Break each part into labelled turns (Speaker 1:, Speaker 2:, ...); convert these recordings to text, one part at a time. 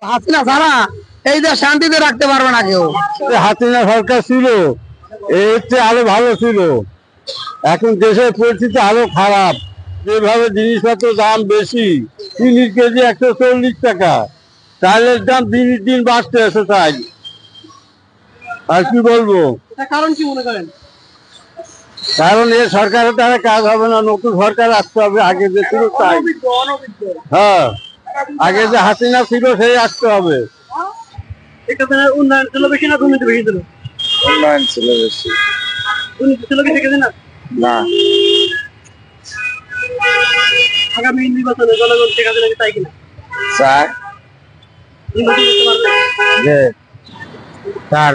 Speaker 1: হাসিনা ছাড়া এই দেশ শান্তিতে রাখতে পারবে না কেউ।
Speaker 2: হাসিনা সরকার ছিল এর চেয়ে আরো ভালো ছিল। এখন দেশের পরিস্থিতি আরো খারাপ, যেভাবে জিনিসপত্র দাম বেশি। চিনির কেজি 140 টাকা, চালের দাম দিনের দিন বাড়তে আছে। তাই আর কি বলবো,
Speaker 1: কারণ কি মনে করেন?
Speaker 2: কারণ এই সরকারের দ্বারা কাজ হবে না, নতুন সরকার আসতে হবে। আগে যে ছিল তাই, হ্যাঁ, আগে যে হাসিনা ছিল সেই আসতে হবে।
Speaker 1: উন্নয়ন ছিল বেশি না দুর্নীতি বেশি ছিল?
Speaker 2: উন্নয়ন ছিল বেশি।
Speaker 1: দুর্নীতি ছিল কি থেকে না?
Speaker 2: না,
Speaker 1: আগামী নির্বাচনে জনগণ শেখ হাসিনাকে চাই কিনা?
Speaker 2: স্যার
Speaker 1: নির্বাচন করতে পারবে?
Speaker 2: যে তার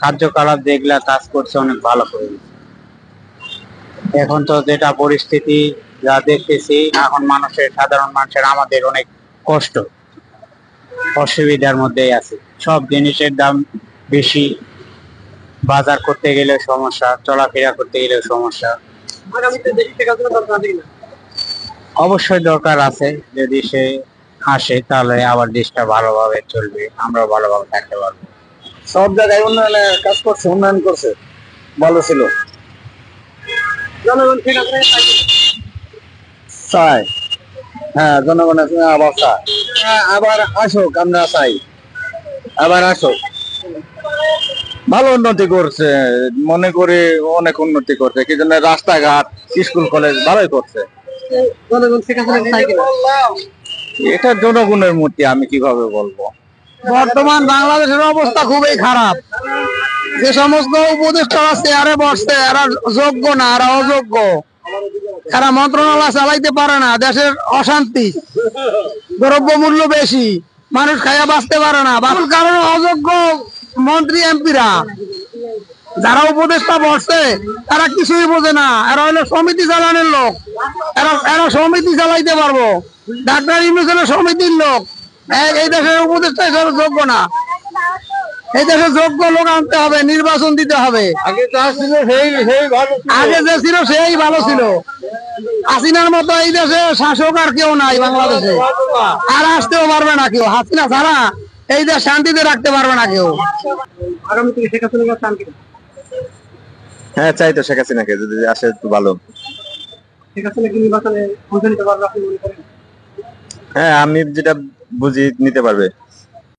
Speaker 2: কার্যকলাপ দেখলে কাজ করছে অনেক ভালো করে। এখন তো যেটা পরিস্থিতি যা দেখতেছি, এখন সাধারণ মানুষের আমাদের অনেক কষ্ট, অসুবিধার মধ্যেই আছে। সব জিনিসের দাম বেশি, বাজার করতে গেলে সমস্যা, চলাফেরা করতে গেলে সমস্যা।
Speaker 1: আগামীতে দেশে শেখ হাসিনা দরকার আছে কিনা?
Speaker 2: অবশ্যই দরকার আছে। যদি সে আসে তাহলে আবার দেশটা ভালোভাবে চলবে, আমরা ভালোভাবে থাকতে পারবো। সব জায়গায় উন্নয়নের কাজ করছে, উন্নয়ন করছে, ভালো ছিল।
Speaker 1: জনগণ শেখ হাসিনাকে চাই কিনা?
Speaker 2: চাই, হ্যাঁ, জনগণের আবার চাই। আবার আসুক, আমরা চাই আবার আসুক। ভালো উন্নতি করছে, মনে করি অনেক উন্নতি করছে। কি জন্য রাস্তাঘাট, স্কুল কলেজ ভালোই করছে।
Speaker 1: জনগণ শেখ হাসিনাকে চাই কিনা?
Speaker 2: এটা জনগণের মূর্তি, আমি কিভাবে বলবো।
Speaker 1: বর্তমান বাংলাদেশের অবস্থা খুবই খারাপ। যে সমস্ত উপদেষ্টারা চেয়ারে বসছে এরা যোগ্য না, এরা অযোগ্য। এরা মন্ত্রণালয় চালাইতে পারে না। দেশের অশান্তি, দ্রব্য মূল্য বেশি, মানুষ খাইয়া বাঁচতে পারে না। বাঁচার কারণে অযোগ্য মন্ত্রী এমপিরা যারা উপদেষ্টা বসছে তারা কিছুই বোঝে না। এরা হলো সমিতি চালানোর লোক। এরা সমিতি চালাইতে পারবো। ডাক্তার ইউনূস হলো সমিতির লোক। এই দেশের উপদেষ্টা হিসেবে যোগ্য না। এই দেশে যোগ্য লোক আনতে হবে, নির্বাচন দিতে হবে।
Speaker 2: আগে যা ছিল সেই ভালো ছিল।
Speaker 1: আগে যে ছিল সেই ভালো ছিল। হাসিনার মতো এই দেশে শাসক আর কেউ নাই বাংলাদেশে, আর আসতেও পারবে না কেউ। হাসিনা ছাড়া এই দেশ শান্তিতে রাখতে পারবে না কেউ। আগামী থেকে শেখ হাসিনা চান কিনা?
Speaker 2: হ্যাঁ, চাই তো শেখ হাসিনাকে, যদি আসে তো ভালো।
Speaker 1: শেখ হাসিনা কি নির্বাচনে অংশ নিতে পারবে আপনি মনে করেন?
Speaker 2: হ্যাঁ, আমি যেটা বুঝি নিতে পারবে।